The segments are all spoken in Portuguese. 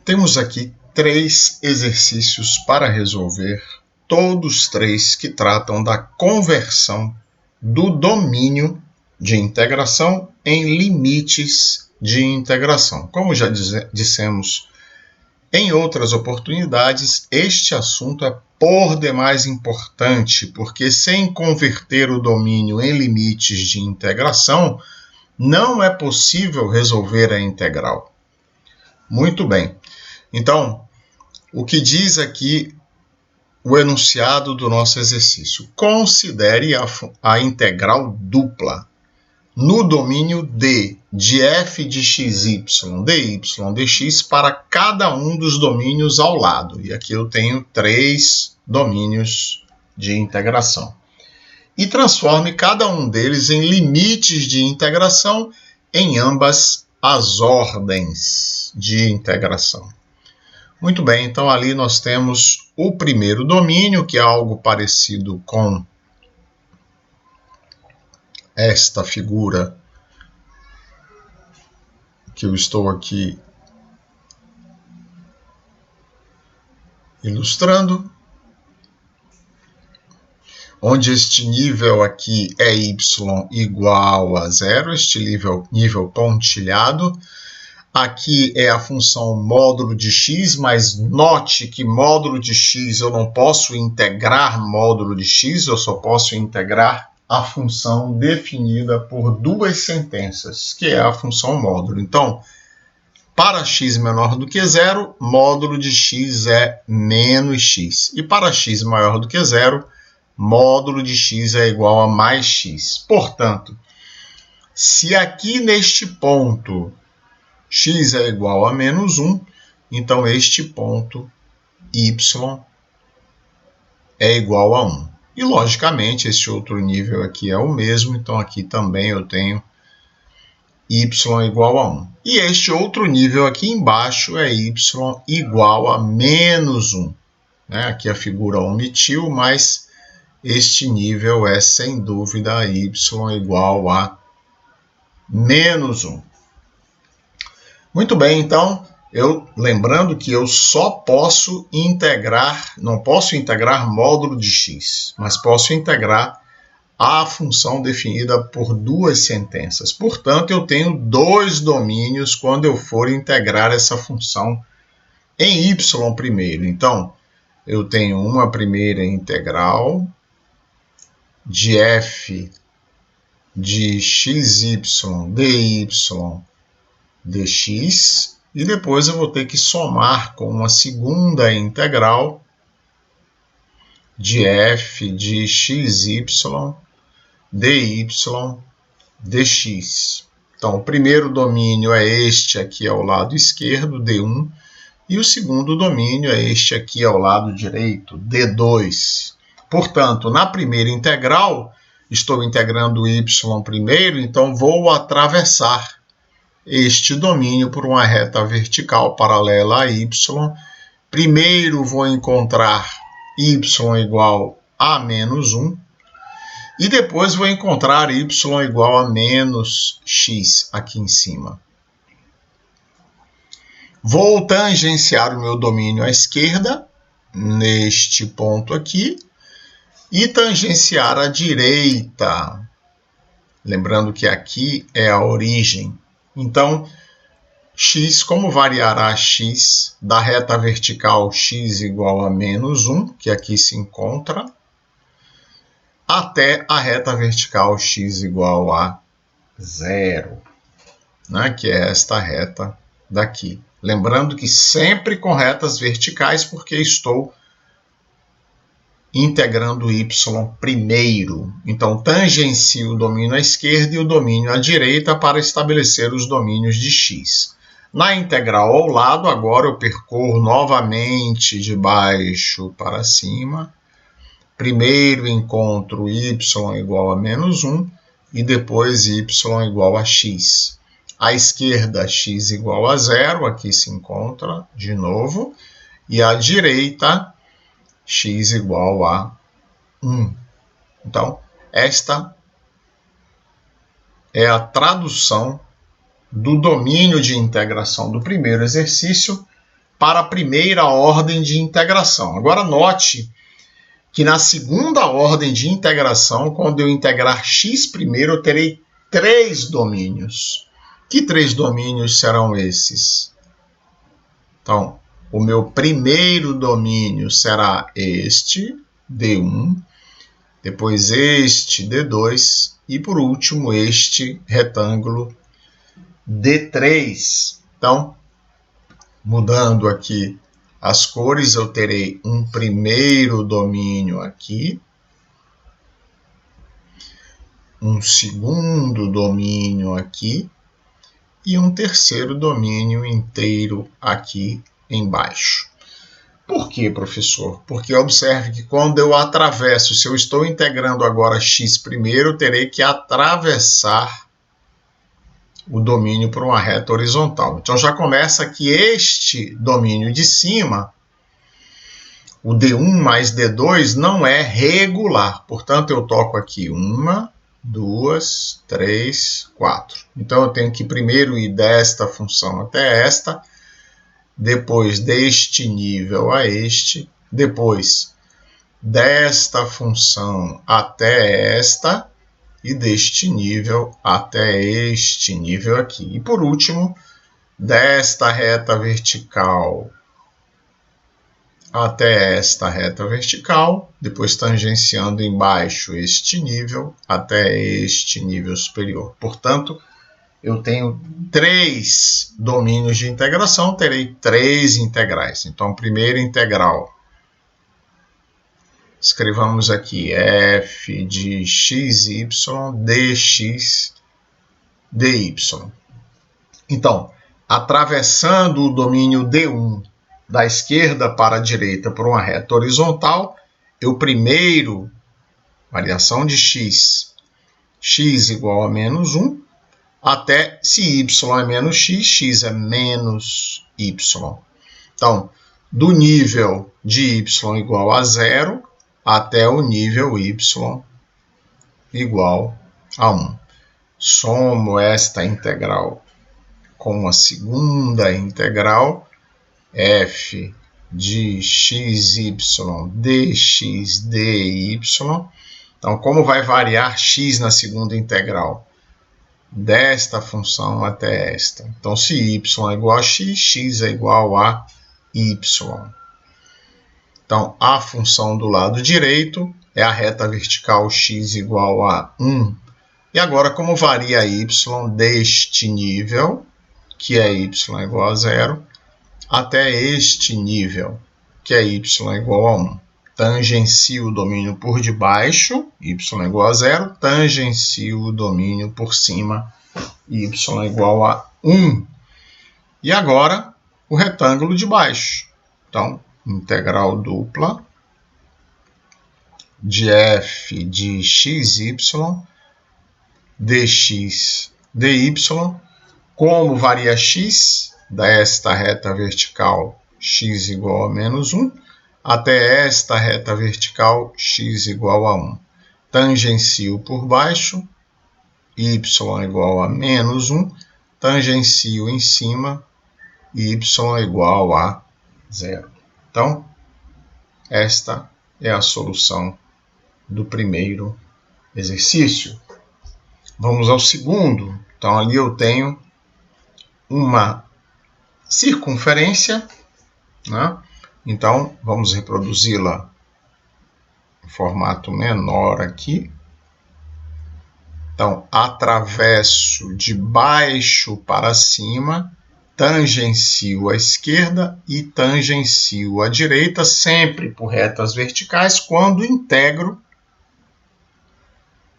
Temos aqui 3 exercícios para resolver, todos 3 que tratam da conversão do domínio de integração em limites de integração. Como já dissemos em outras oportunidades, este assunto é por demais importante, porque sem converter o domínio em limites de integração, não é possível resolver a integral. Muito bem. Então, o que diz aqui o enunciado do nosso exercício? Considere a integral dupla no domínio D de f de xy, dy, dx para cada um dos domínios ao lado. E aqui eu tenho 3 domínios de integração. E transforme cada um deles em limites de integração em ambas as ordens de integração. Muito bem, então ali nós temos o primeiro domínio, que é algo parecido com esta figura que eu estou aqui ilustrando, onde este nível aqui é y igual a 0, este nível pontilhado. Aqui é a função módulo de x, mas note que módulo de x eu não posso integrar módulo de x, eu só posso integrar a função definida por 2 sentenças, que é a função módulo. Então, para x menor do que 0, módulo de x é menos x. E para x maior do que 0, módulo de x é igual a mais x. Portanto, se aqui neste ponto x é igual a menos 1, então este ponto y é igual a 1. E, logicamente, esse outro nível aqui é o mesmo, então aqui também eu tenho y igual a 1. E este outro nível aqui embaixo é y igual a menos 1. Aqui a figura omitiu, mas este nível é, sem dúvida, y igual a menos 1. Muito bem, então, lembrando que eu só posso integrar, não posso integrar módulo de x, mas posso integrar a função definida por 2 sentenças. Portanto, eu tenho 2 domínios quando eu for integrar essa função em y primeiro. Então, eu tenho uma primeira integral de f de xy dy dx, e depois eu vou ter que somar com uma segunda integral de f de xy dy dx. Então, o primeiro domínio é este aqui ao lado esquerdo, d1, e o segundo domínio é este aqui ao lado direito, d2. Portanto, na primeira integral, estou integrando y primeiro, então vou atravessar este domínio por uma reta vertical paralela a y. Primeiro vou encontrar y igual a menos 1. E depois vou encontrar y igual a menos x aqui em cima. Vou tangenciar o meu domínio à esquerda, neste ponto aqui, e tangenciar à direita. Lembrando que aqui é a origem. Então, x, como variará x da reta vertical x igual a menos 1, que aqui se encontra, até a reta vertical x igual a 0, que é esta reta daqui. Lembrando que sempre com retas verticais, porque estou integrando y primeiro. Então, tangencio o domínio à esquerda e o domínio à direita para estabelecer os domínios de x. Na integral ao lado, agora eu percorro novamente de baixo para cima. Primeiro encontro y igual a menos 1 e depois y igual a x. À esquerda, x igual a 0, aqui se encontra de novo. E à direita, x igual a 1. Então, esta é a tradução do domínio de integração do primeiro exercício para a primeira ordem de integração. Agora note que na segunda ordem de integração, quando eu integrar x primeiro, eu terei 3 domínios. Que 3 domínios serão esses? Então, o meu primeiro domínio será este, D1, depois este, D2, e por último este retângulo, D3. Então, mudando aqui as cores, eu terei um primeiro domínio aqui, um segundo domínio aqui e um terceiro domínio inteiro aqui embaixo. Por quê, professor? Porque observe que quando eu atravesso, se eu estou integrando agora x primeiro, eu terei que atravessar o domínio por uma reta horizontal. Então já começa que este domínio de cima, o D1 mais D2, não é regular. Portanto, eu toco aqui 1, 2, 3, 4. Então eu tenho que primeiro ir desta função até esta, depois deste nível a este, depois desta função até esta e deste nível até este nível aqui. E por último, desta reta vertical até esta reta vertical, depois tangenciando embaixo este nível até este nível superior. Portanto, eu tenho 3 domínios de integração, terei 3 integrais. Então, primeira integral, escrevamos aqui f de xy dx dy. Então, atravessando o domínio D1 da esquerda para a direita por uma reta horizontal, eu primeiro, variação de x igual a menos 1, até se y é menos x é menos y. Então, do nível de y igual a 0 até o nível y igual a 1. Somo esta integral com a segunda integral, f de xy dx dy. Então, como vai variar x na segunda integral? Desta função até esta. Então, se y é igual a x, x é igual a y. Então, a função do lado direito é a reta vertical x igual a 1. E agora, como varia y deste nível, que é y igual a 0, até este nível, que é y igual a 1. Tangencio o domínio por debaixo, y igual a 0, tangencio o domínio por cima, y igual a 1. E agora, o retângulo de baixo. Então, integral dupla de f de xy dx dy. Como varia x? Desta reta vertical, x igual a menos 1, até esta reta vertical, x igual a 1. Tangencio por baixo, y igual a menos 1. Tangencio em cima, y igual a 0. Então, esta é a solução do primeiro exercício. Vamos ao segundo. Então, ali eu tenho uma circunferência, né? Então, vamos reproduzi-la em formato menor aqui. Então, atravesso de baixo para cima, tangencio à esquerda e tangencio à direita, sempre por retas verticais, quando integro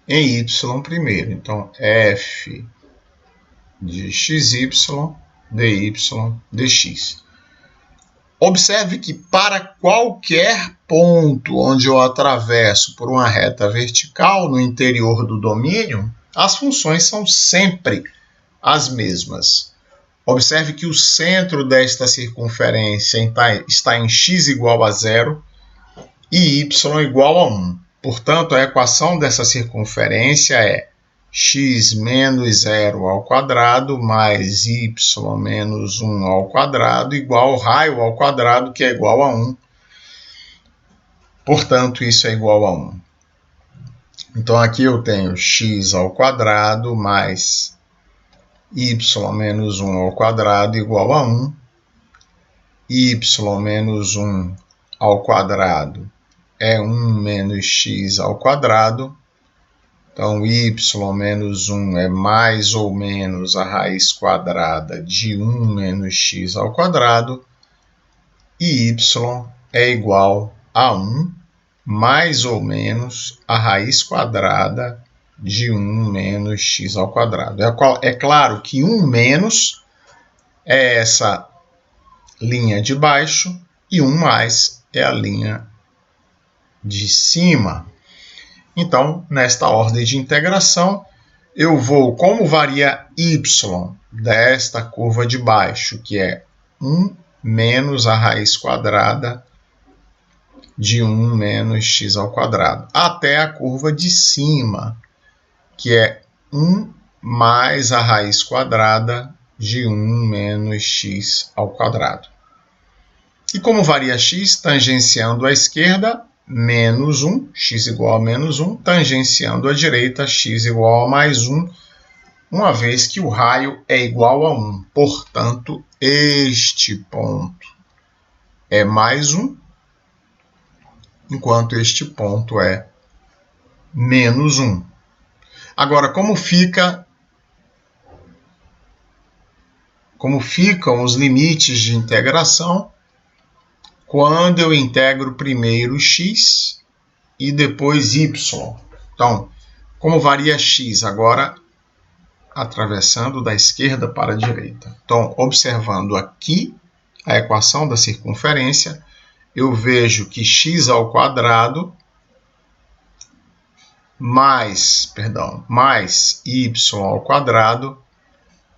em y primeiro. Então, f de xy dy dx. Observe que para qualquer ponto onde eu atravesso por uma reta vertical no interior do domínio, as funções são sempre as mesmas. Observe que o centro desta circunferência está em x igual a 0 e y igual a 1. Portanto, a equação dessa circunferência é x menos 0 ao quadrado mais y menos 1 ao quadrado igual ao raio ao quadrado, que é igual a 1. Portanto, isso é igual a 1. Então, aqui eu tenho x ao quadrado mais y menos 1 ao quadrado igual a 1. Y menos 1 ao quadrado é 1 menos x ao quadrado. Então, y menos 1 é mais ou menos a raiz quadrada de 1 menos x ao quadrado. E y é igual a 1 mais ou menos a raiz quadrada de 1 menos x ao quadrado. É claro que 1 menos é essa linha de baixo e 1 mais é a linha de cima. Então, nesta ordem de integração, eu vou, como varia y desta curva de baixo, que é 1 menos a raiz quadrada de 1 menos x ao quadrado, até a curva de cima, que é 1 mais a raiz quadrada de 1 menos x ao quadrado. E como varia x, tangenciando a esquerda, menos 1, x igual a menos 1, tangenciando a direita, x igual a mais 1, uma vez que o raio é igual a 1. Portanto, este ponto é mais 1, enquanto este ponto é menos 1. Agora, como ficam os limites de integração quando eu integro primeiro x e depois y? Então, como varia x? Agora, atravessando da esquerda para a direita. Então, observando aqui a equação da circunferência, eu vejo que x ao quadrado mais y ao quadrado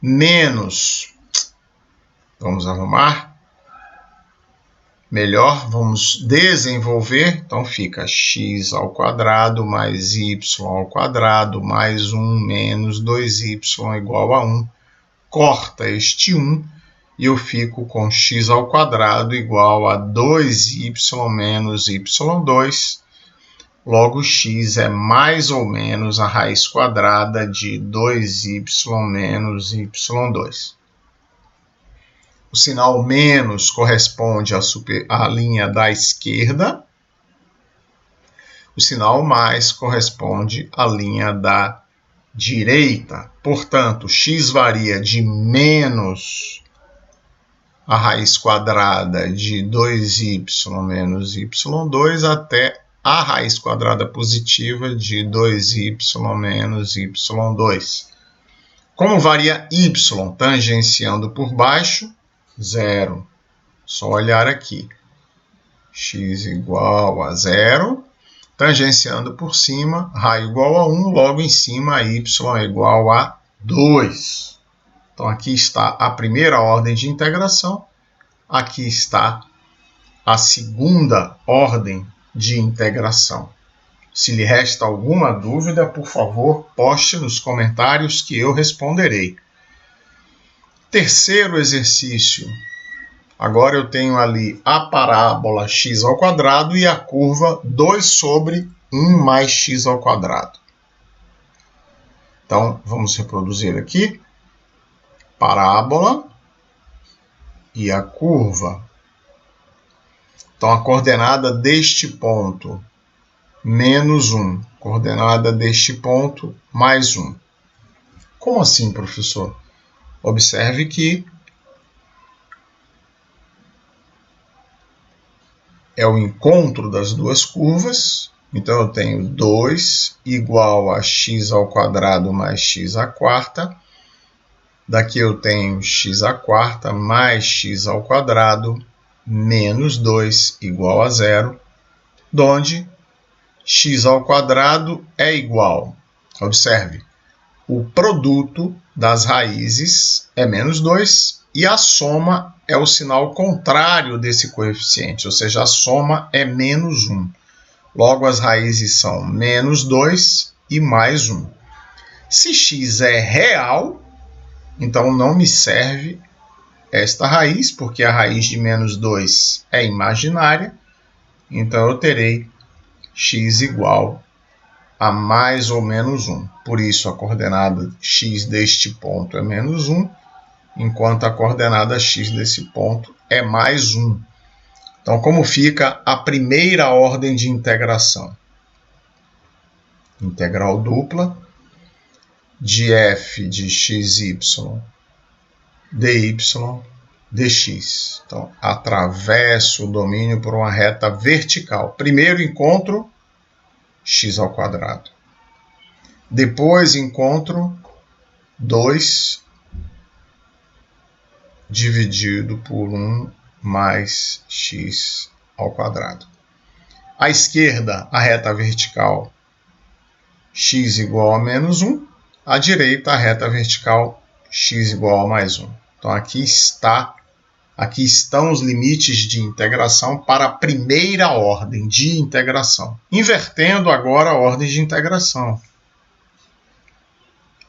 menos, vamos arrumar, melhor, vamos desenvolver, então fica x ao quadrado mais y ao quadrado mais 1 menos 2y igual a 1. Corta este 1 e eu fico com x ao quadrado igual a 2y menos y2. Logo, x é mais ou menos a raiz quadrada de 2y menos y2. O sinal menos corresponde à linha da esquerda. O sinal mais corresponde à linha da direita. Portanto, x varia de menos a raiz quadrada de 2y menos y2 até a raiz quadrada positiva de 2y menos y2. Como varia y tangenciando por baixo? 0. Só olhar aqui. X igual a 0. Tangenciando por cima, raio igual a 1, logo em cima y é igual a 2. Então, aqui está a primeira ordem de integração. Aqui está a segunda ordem de integração. Se lhe resta alguma dúvida, por favor, poste nos comentários que eu responderei. Terceiro exercício. Agora eu tenho ali a parábola x ao quadrado e a curva 2 sobre 1 mais x ao quadrado. Então, vamos reproduzir aqui. Parábola e a curva. Então, a coordenada deste ponto, menos 1. Coordenada deste ponto, mais 1. Como assim, professor? Observe que é o encontro das duas curvas. Então, eu tenho 2 igual a x ao quadrado mais x à quarta. Daqui eu tenho x à quarta mais x ao quadrado menos 2 igual a 0, onde x ao quadrado é igual, observe, o produto das raízes é menos 2 e a soma é o sinal contrário desse coeficiente, ou seja, a soma é menos 1. Logo, as raízes são menos 2 e mais 1. Se x é real, então não me serve esta raiz, porque a raiz de menos 2 é imaginária. Então eu terei x igual a mais ou menos 1. Por isso a coordenada x deste ponto é menos 1, enquanto a coordenada x desse ponto é mais 1. Então, como fica a primeira ordem de integração? Integral dupla de f de xy dy dx. Então, atravesso o domínio por uma reta vertical. Primeiro encontro x ao quadrado. Depois encontro 2 dividido por 1 mais x ao quadrado. À esquerda, a reta vertical x igual a menos 1. À direita, a reta vertical x igual a mais 1. Então, aqui estão os limites de integração para a primeira ordem de integração. Invertendo agora a ordem de integração.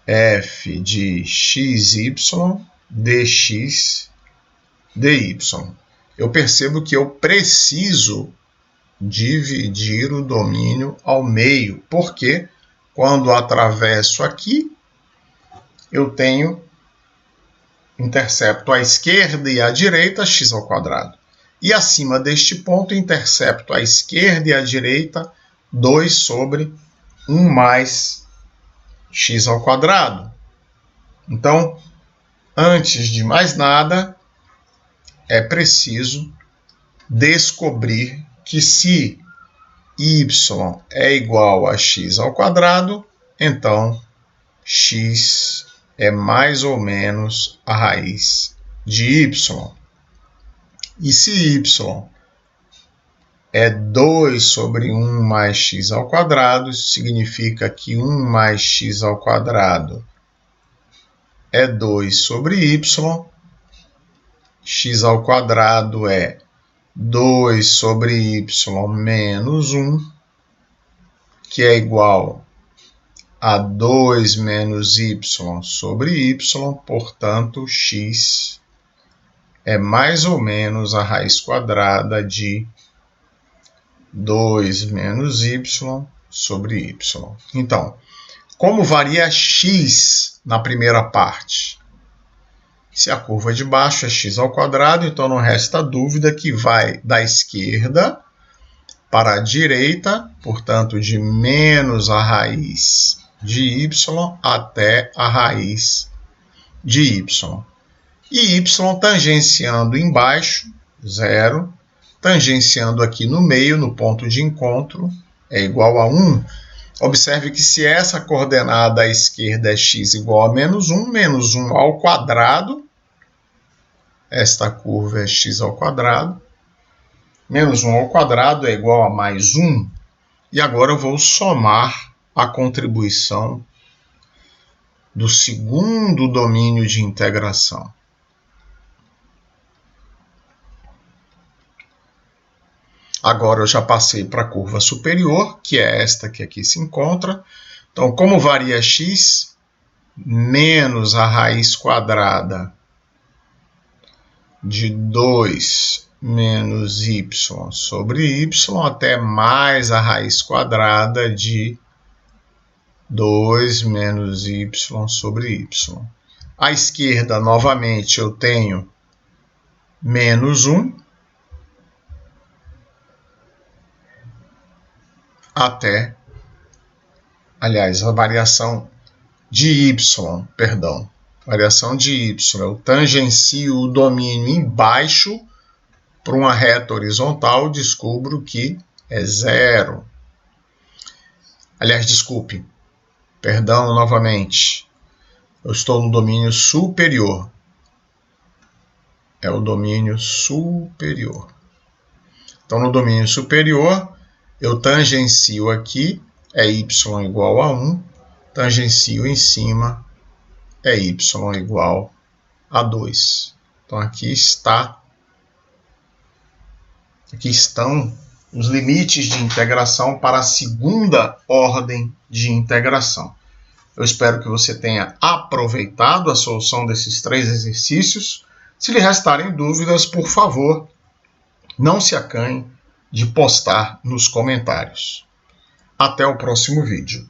F de xy dx dy. Eu percebo que eu preciso dividir o domínio ao meio, porque quando atravesso aqui, eu tenho intercepto à esquerda e à direita x ao quadrado. E acima deste ponto, intercepto à esquerda e à direita 2 sobre 1 mais x ao quadrado. Então, antes de mais nada, é preciso descobrir que se y é igual a x ao quadrado, então x é mais ou menos a raiz de y. E se y é 2 sobre 1 mais x ao quadrado, isso significa que 1 mais x ao quadrado é 2 sobre y. X ao quadrado é 2 sobre y menos 1, que é igual a 2 menos y sobre y, portanto, x é mais ou menos a raiz quadrada de 2 menos y sobre y. Então, como varia x na primeira parte? Se a curva de baixo é x ao quadrado, então não resta dúvida que vai da esquerda para a direita, portanto, de menos a raiz de y até a raiz de y. E y tangenciando embaixo, 0, tangenciando aqui no meio, no ponto de encontro, é igual a 1. Observe que se essa coordenada à esquerda é x igual a menos 1 ao quadrado, esta curva é x ao quadrado, menos 1 ao quadrado é igual a mais 1. E agora eu vou somar a contribuição do segundo domínio de integração. Agora eu já passei para a curva superior, que é esta que aqui se encontra. Então, como varia x? Menos a raiz quadrada de 2 menos y sobre y, até mais a raiz quadrada de 2 menos y sobre y. À esquerda, novamente, eu tenho menos 1 até, aliás, a variação de y, perdão. Variação de y, eu tangencio o domínio embaixo para uma reta horizontal, descubro que é 0. Aliás, desculpe, perdão novamente. Eu estou no domínio superior. É o domínio superior. Então, no domínio superior, eu tangencio aqui, é y igual a 1, tangencio em cima, é y igual a 2. Então, aqui estão os limites de integração para a segunda ordem de integração. Eu espero que você tenha aproveitado a solução desses 3 exercícios. Se lhe restarem dúvidas, por favor, não se acanhe de postar nos comentários. Até o próximo vídeo.